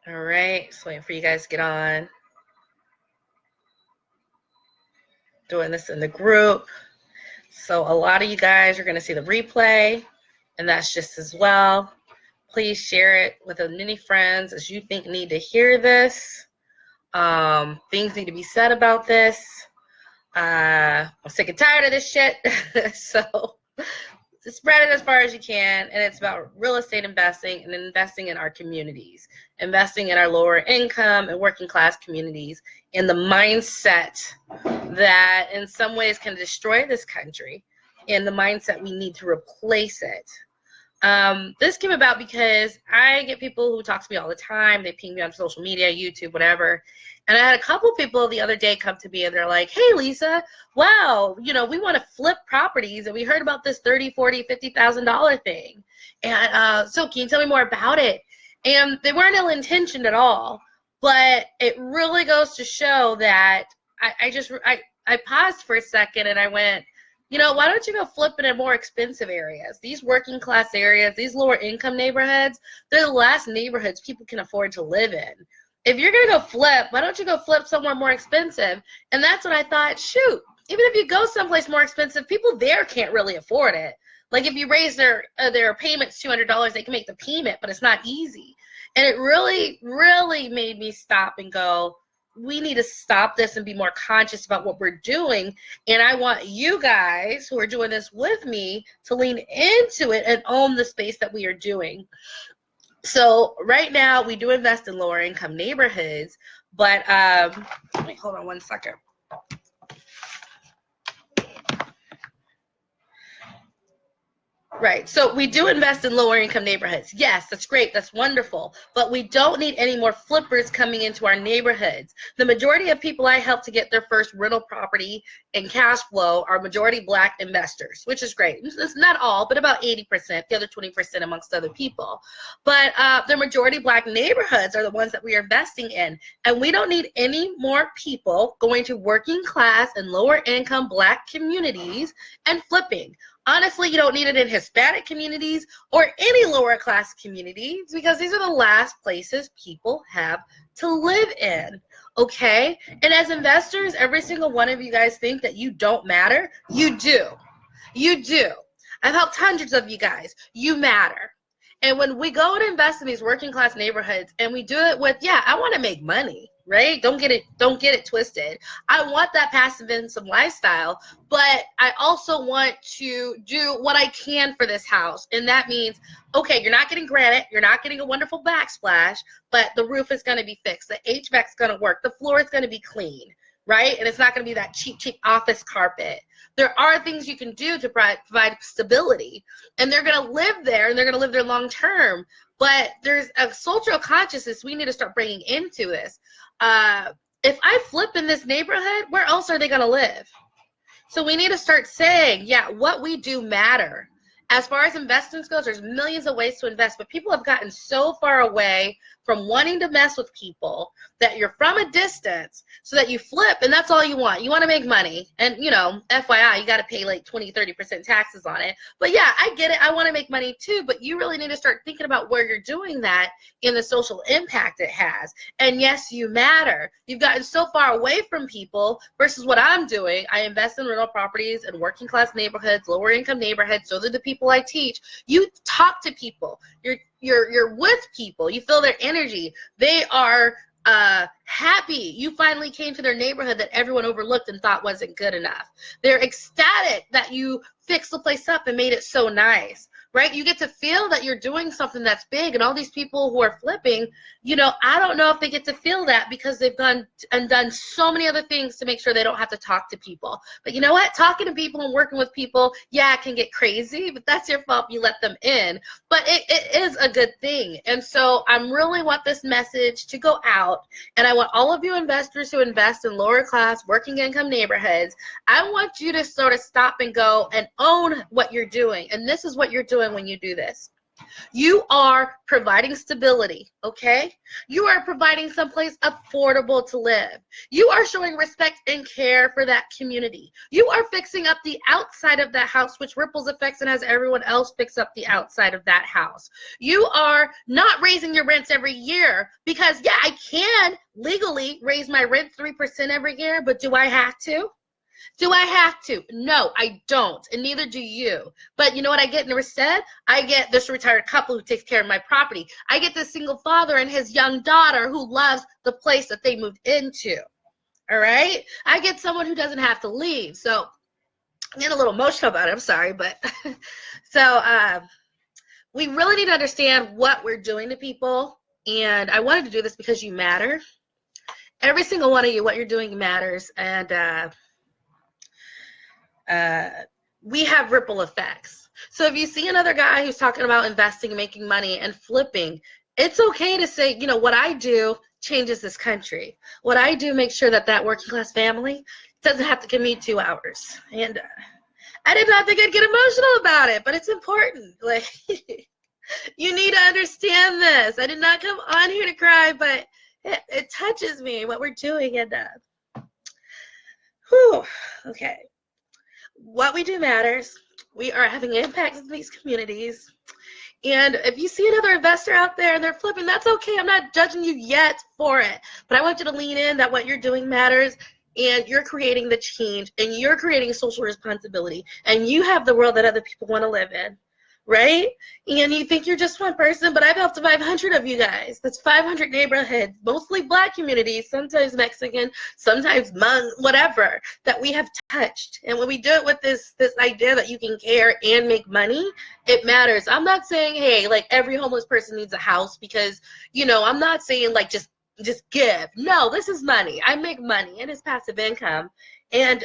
All right, just waiting for you guys to get on. Doing this in the group. So a lot of you guys are going to see the replay, and that's just as well. Please share it with as many friends as you think need to hear this. Things need to be said about this. I'm sick and tired of this shit. So spread it as far as you can, and it's about real estate investing and investing in our communities, investing in our lower income and working class communities, in the mindset that in some ways can destroy this country, in the mindset we need to replace it. This came about because I get people who talk to me all the time. They ping me on social media, YouTube, whatever. And I had a couple people the other day come to me and they're like, hey, Lisa, wow, we want to flip properties. And we heard about this $30,000, $40,000, $50,000 thing. And so can you tell me more about it? And they weren't ill-intentioned at all. But it really goes to show that I paused for a second and I went, why don't you go flip it in more expensive areas? These working class areas, these lower income neighborhoods, they're the last neighborhoods people can afford to live in. If you're going to go flip, why don't you go flip somewhere more expensive? And that's what I thought, shoot, even if you go someplace more expensive, people there can't really afford it. Like if you raise their payments $200, they can make the payment, but it's not easy. And it really, really made me stop and go, we need to stop this and be more conscious about what we're doing. And I want you guys who are doing this with me to lean into it and own the space that we are doing. So right now we do invest in lower income neighborhoods, but wait, hold on one second. Right. So we do invest in lower income neighborhoods. Yes, that's great. That's wonderful. But we don't need any more flippers coming into our neighborhoods. The majority of people I help to get their first rental property and cash flow are majority Black investors, which is great. It's not all, but about 80%, the other 20% amongst other people. But the majority Black neighborhoods are the ones that we are investing in. And we don't need any more people going to working class and lower income Black communities and flipping. Honestly, you don't need it in Hispanic communities or any lower class communities because these are the last places people have to live in, okay? And as investors, every single one of you guys think that you don't matter. You do. You do. I've helped hundreds of you guys. You matter. And when we go and invest in these working class neighborhoods and we do it with, I want to make money, right? Don't get it twisted. I want that passive income lifestyle, but I also want to do what I can for this house. And that means, okay, you're not getting granite, you're not getting a wonderful backsplash, but the roof is going to be fixed. The HVAC is going to work. The floor is going to be clean, right? And it's not going to be that cheap office carpet. There are things you can do to provide stability, and they're going to live there, and they're going to live there long term. But there's a social consciousness we need to start bringing into this. If I flip in this neighborhood, where else are they going to live? So we need to start saying, what we do matter. As far as investments goes, there's millions of ways to invest, but people have gotten so far away from wanting to mess with people that you're from a distance so that you flip and that's all you want. You want to make money. And, FYI, you got to pay like 20, 30% taxes on it. But I get it. I want to make money too, but you really need to start thinking about where you're doing that in the social impact it has. And yes, you matter. You've gotten so far away from people versus what I'm doing. I invest in rental properties and working class neighborhoods, lower income neighborhoods. So that the people I teach, you talk to people. You're with people. You feel their energy. They are happy you finally came to their neighborhood that everyone overlooked and thought wasn't good enough. They're ecstatic that you fixed the place up and made it so nice, right? You get to feel that you're doing something that's big, and all these people who are flipping, I don't know if they get to feel that because they've gone and done so many other things to make sure they don't have to talk to people. But you know what? Talking to people and working with people, it can get crazy, but that's your fault. You let them in. But it is a good thing. And so I really want this message to go out, and I want all of you investors who invest in lower class, working income neighborhoods, I want you to sort of stop and go and own what you're doing. And this is what you're doing when you do this. You are providing stability, okay? You are providing someplace affordable to live. You are showing respect and care for that community. You are fixing up the outside of that house, which ripples effects and has everyone else fix up the outside of that house. You are not raising your rents every year because, yeah, I can legally raise my rent 3% every year, but do I have to? Do I have to? No, I don't, and neither do you. But you know what I get instead? I get this retired couple who takes care of my property. I get this single father and his young daughter who loves the place that they moved into. All right? I get someone who doesn't have to leave. So I'm getting a little emotional about it. I'm sorry, but so we really need to understand what we're doing to people. And I wanted to do this because you matter. Every single one of you, what you're doing matters. And we have ripple effects. So if you see another guy who's talking about investing, making money, and flipping, it's okay to say, you know, what I do changes this country. What I do makes sure that that working class family doesn't have to commute 2 hours. And I did not think I'd get emotional about it, but it's important. Like, you need to understand this. I did not come on here to cry, but it touches me what we're doing. And whew, okay. What we do matters. We are having impact in these communities. And if you see another investor out there and they're flipping, that's okay. I'm not judging you yet for it. But I want you to lean in that what you're doing matters, and you're creating the change, and you're creating social responsibility, and you have the world that other people want to live in, right? And you think you're just one person, but I've helped 500 of you guys. That's 500 neighborhoods, mostly Black communities, sometimes Mexican, sometimes Hmong, whatever, that we have touched. And when we do it with this idea that you can care and make money, it matters. I'm not saying, hey, like every homeless person needs a house, because, you know, I'm not saying like just give. No, this is money. I make money, and it's passive income. And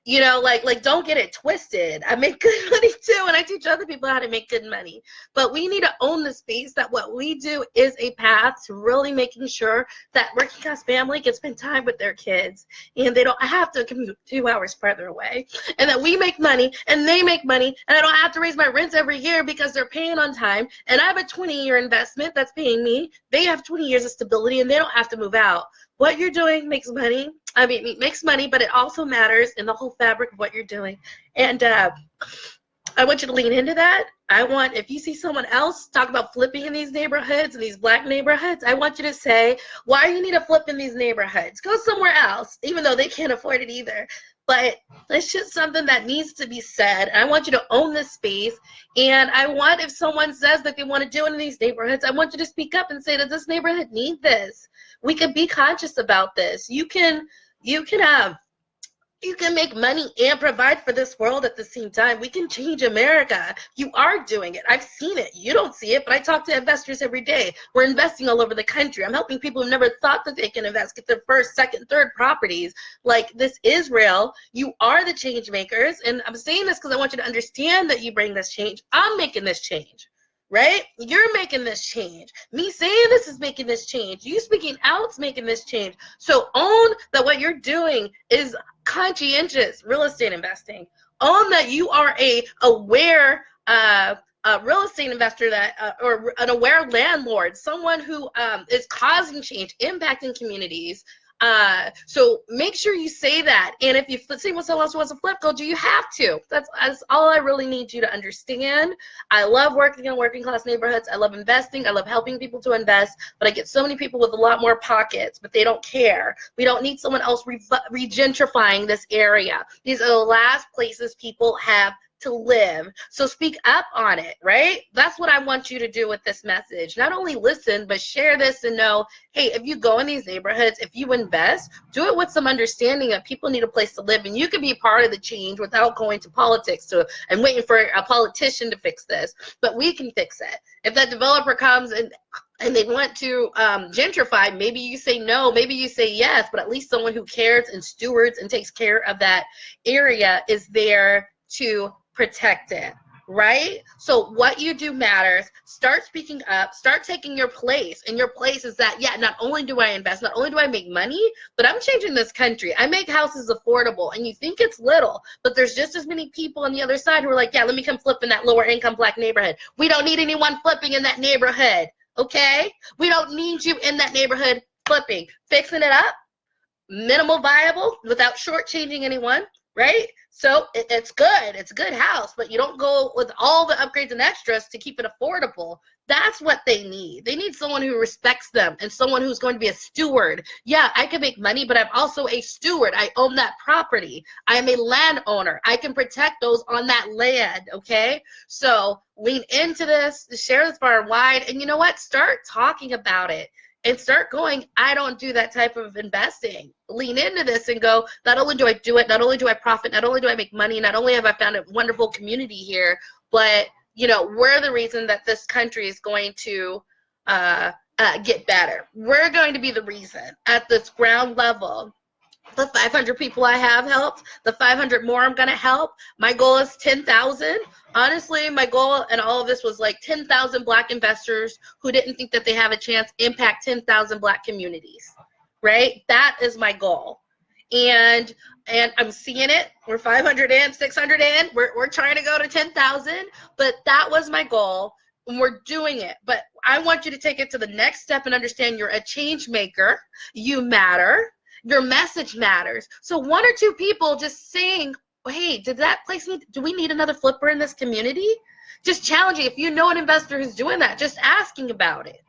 you know, like don't get it twisted. I make good money too, and I teach other people how to make good money. But we need to own the space that what we do is a path to really making sure that working class family can spend time with their kids, and they don't have to commute 2 hours further away, and that we make money and they make money, and I don't have to raise my rents every year because they're paying on time, and I have a 20-year investment that's paying me. They have 20 years of stability, and they don't have to move out. What you're doing makes money. I mean, it makes money, but it also matters in the whole fabric of what you're doing. And I want you to lean into that. I want, if you see someone else talk about flipping in these neighborhoods, in these Black neighborhoods, I want you to say, why do you need to flip in these neighborhoods? Go somewhere else, even though they can't afford it either. But it's just something that needs to be said. I want you to own this space. And I want, if someone says that they want to do it in these neighborhoods, I want you to speak up and say, does this neighborhood need this? We can be conscious about this. You can make money and provide for this world at the same time. We can change America. You are doing it. I've seen it. You don't see it, but I talk to investors every day. We're investing all over the country. I'm helping people who never thought that they can invest, get their first, second, third properties. Like, this is real. You are the change makers. And I'm saying this because I want you to understand that you bring this change. I'm making this change. Right? You're making this change. Me saying this is making this change. You speaking out's making this change. So own that what you're doing is conscientious real estate investing. Own that you are a aware real estate investor, that or an aware landlord, someone who is causing change, impacting communities. So make sure you say that. And if you see what someone else wants to flip, go, do you have to? That's all I really need you to understand. I love working in working class neighborhoods. I love investing. I love helping people to invest. But I get so many people with a lot more pockets, but they don't care. We don't need someone else regentrifying this area. These are the last places people have to live. So speak up on it, right? That's what I want you to do with this message. Not only listen, but share this and know, hey, if you go in these neighborhoods, if you invest, do it with some understanding that people need a place to live, and you can be part of the change without going to politics and waiting for a politician to fix this. But we can fix it. If that developer comes and they want to gentrify, maybe you say no, maybe you say yes, but at least someone who cares and stewards and takes care of that area is there to protect it. right? So what you do matters. Start speaking up, start taking your place. And your place is that, yeah, not only do I invest, not only do I make money, but I'm changing this country. I make houses affordable. And you think it's little, but there's just as many people on the other side who are like, yeah, let me come flip in that lower income Black neighborhood. We don't need anyone flipping in that neighborhood, okay? We don't need you in that neighborhood flipping. Fixing it up, minimal viable without shortchanging anyone, right? So it's good. It's a good house, but you don't go with all the upgrades and extras to keep it affordable. That's what they need. They need someone who respects them and someone who's going to be a steward. Yeah, I can make money, but I'm also a steward. I own that property. I am a landowner. I can protect those on that land, okay? So lean into this, share this far and wide, and you know what? Start talking about it. And start going, I don't do that type of investing. Lean into this and go, not only do I do it, not only do I profit, not only do I make money, not only have I found a wonderful community here, but, you know, we're the reason that this country is going to get better. We're going to be the reason at this ground level. The 500 people I have helped, the 500 more I'm going to help. My goal is 10,000. Honestly, my goal in all of this was like 10,000 Black investors who didn't think that they have a chance impact 10,000 Black communities, right? That is my goal. And I'm seeing it. We're 500 in, 600 in. We're trying to go to 10,000, but that was my goal. And we're doing it. But I want you to take it to the next step and understand you're a change maker. You matter. Your message matters. So one or two people just saying, hey, did that place need, do we need another flipper in this community? Just challenging. If you know an investor who's doing that, just asking about it.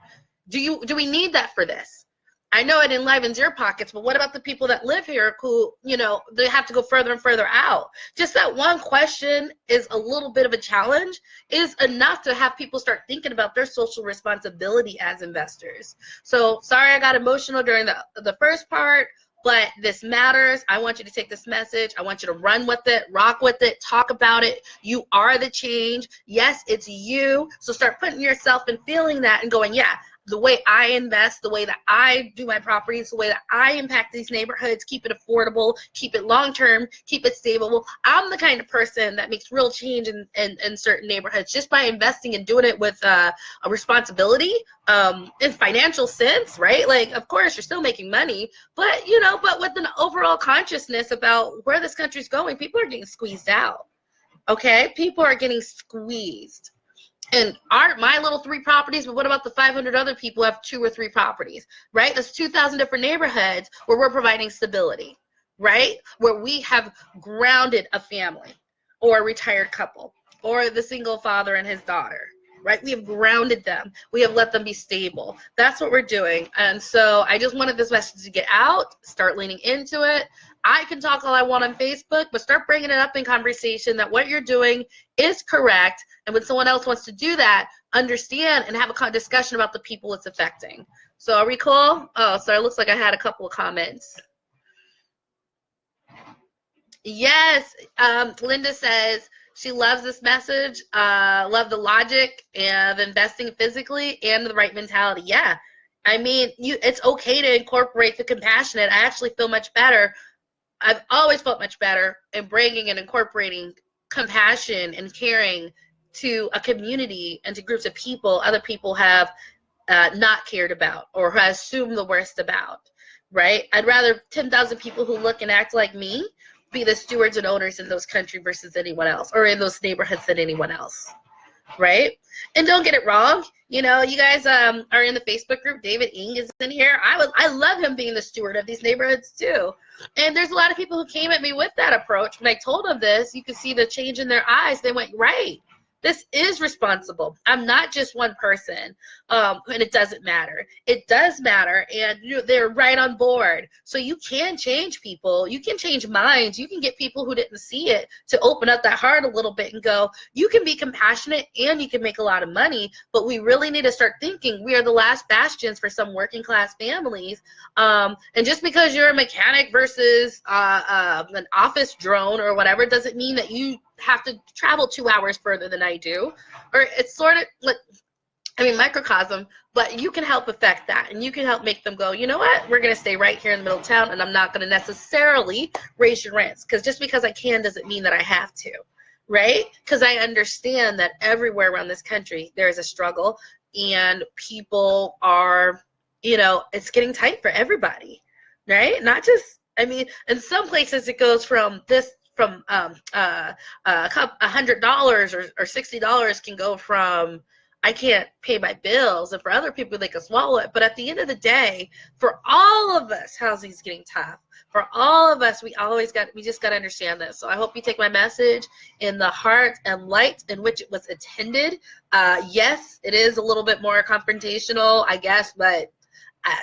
Do we need that for this? I know it enlivens your pockets, but what about the people that live here who, you know, they have to go further and further out? Just that one question is a little bit of a challenge is enough to have people start thinking about their social responsibility as investors. So sorry I got emotional during the first part, but this matters. I want you to take this message. I want you to run with it, rock with it, talk about it. You are the change. Yes, it's you. So start putting yourself and feeling that and going, yeah, the way I invest, the way that I do my properties, the way that I impact these neighborhoods, keep it affordable, keep it long-term, keep it stable. I'm the kind of person that makes real change in certain neighborhoods just by investing and doing it with a responsibility in financial sense, right? Like, of course, you're still making money, but, you know, but with an overall consciousness about where this country's going, people are getting squeezed out, okay? People are getting squeezed. And my little 3 properties, but what about the 500 other people who have 2 or 3 properties, right? That's 2,000 different neighborhoods where we're providing stability, right? Where we have grounded a family or a retired couple or the single father and his daughter, right? We have grounded them. We have let them be stable. That's what we're doing. And so I just wanted this message to get out, start leaning into it. I can talk all I want on Facebook, but start bringing it up in conversation that what you're doing is correct. And when someone else wants to do that, understand and have a discussion about the people it's affecting. So are we cool? Oh, so it looks like I had a couple of comments. Yes, Linda says she loves this message, love the logic of investing physically and the right mentality. Yeah, I mean, it's okay to incorporate the compassionate. I actually feel much better. I've always felt much better in bringing and incorporating compassion and caring to a community and to groups of people other people have not cared about or have assumed the worst about, right? I'd rather 10,000 people who look and act like me be the stewards and owners in those countries versus anyone else, or in those neighborhoods than anyone else, right? And don't get it wrong. You know, you guys are in the Facebook group. David Ng is in here. I love him being the steward of these neighborhoods too. And there's a lot of people who came at me with that approach. When I told them this, you could see the change in their eyes. They went, right. This is responsible. I'm not just one person, and it doesn't matter. It does matter, and they're right on board. So you can change people. You can change minds. You can get people who didn't see it to open up that heart a little bit and go, you can be compassionate and you can make a lot of money, but we really need to start thinking we are the last bastions for some working class families. And just because you're a mechanic versus an office drone or whatever doesn't mean that you have to travel 2 hours further than I do. Or it's sort of like, I mean, microcosm, but you can help affect that, and you can help make them go, you know what, we're going to stay right here in the middle of town, and I'm not going to necessarily raise your rents, because just because I can doesn't mean that I have to, right? Because I understand that everywhere around this country there is a struggle, and people are, it's getting tight for everybody, right? Not just, I mean, in some places it goes from $100 or $60 can go from I can't pay my bills, and for other people they can swallow it. But at the end of the day, for all of us, housing's getting tough. For all of us, we just got to understand this. So I hope you take my message in the heart and light in which it was intended. Yes, it is a little bit more confrontational, I guess, but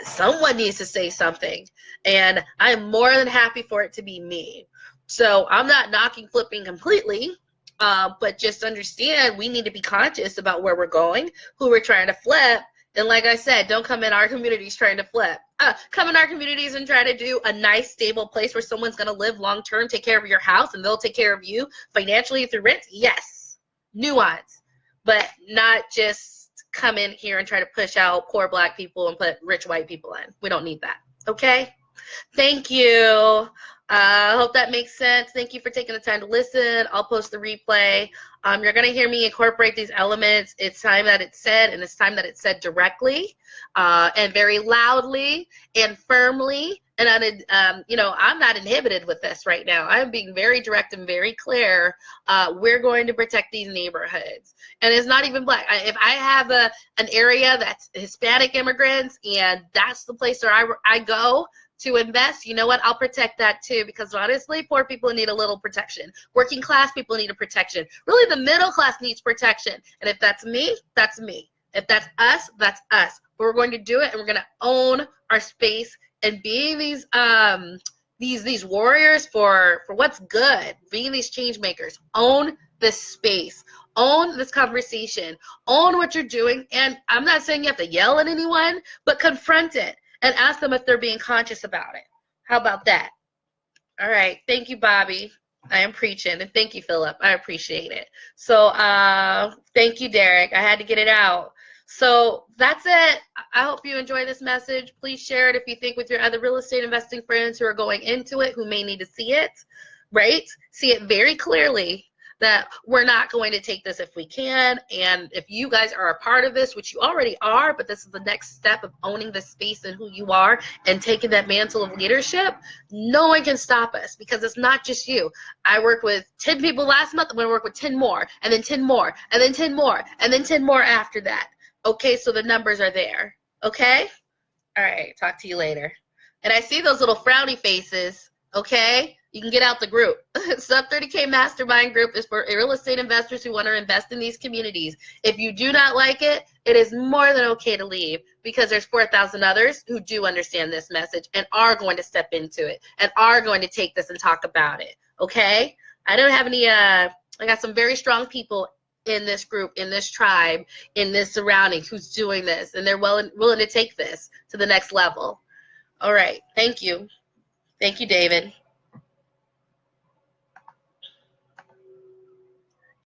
someone needs to say something, and I'm more than happy for it to be me. So I'm not knocking flipping completely, but just understand we need to be conscious about where we're going, who we're trying to flip. And like I said, don't come in our communities trying to flip. Come in our communities and try to do a nice, stable place where someone's going to live long term, take care of your house, and they'll take care of you financially through rent. Yes, nuance, but not just come in here and try to push out poor Black people and put rich white people in. We don't need that. Okay? Thank you. I hope that makes sense. Thank you for taking the time to listen. I'll post the replay. You're going to hear me incorporate these elements. It's time that it's said, and it's time that it's said directly and very loudly and firmly. And I'm not inhibited with this right now. I'm being very direct and very clear. We're going to protect these neighborhoods. And it's not even Black. If I have an area that's Hispanic immigrants and that's the place where I go to invest, you know what? I'll protect that too, because honestly, poor people need a little protection. Working class people need a protection. Really, the middle class needs protection. And if that's me, that's me. If that's us, that's us. But we're going to do it, and we're going to own our space and being these warriors for what's good, being these change makers. Own this space. Own this conversation. Own what you're doing. And I'm not saying you have to yell at anyone, but confront it and ask them if they're being conscious about it. How about that? All right. Thank you, Bobby. I am preaching. And thank you, Philip. I appreciate it. So thank you, Derek. I had to get it out. So that's it. I hope you enjoy this message. Please share it if you think with your other real estate investing friends who are going into it, who may need to see it, right? See it very clearly, that we're not going to take this if we can. And if you guys are a part of this, which you already are, but this is the next step of owning the space and who you are and taking that mantle of leadership, no one can stop us, because it's not just you. I worked with 10 people last month. I'm going to work with 10 more, and then 10 more, and then 10 more, and then 10 more after that. Okay, so the numbers are there. Okay? All right, talk to you later. And I see those little frowny faces. Okay? You can get out the group. Sub 30K Mastermind Group is for real estate investors who want to invest in these communities. If you do not like it, it is more than okay to leave, because there's 4,000 others who do understand this message and are going to step into it and are going to take this and talk about it. Okay? I don't have any, I got some very strong people in this group, in this tribe, in this surrounding who's doing this, and they're willing to take this to the next level. All right. Thank you. Thank you, David.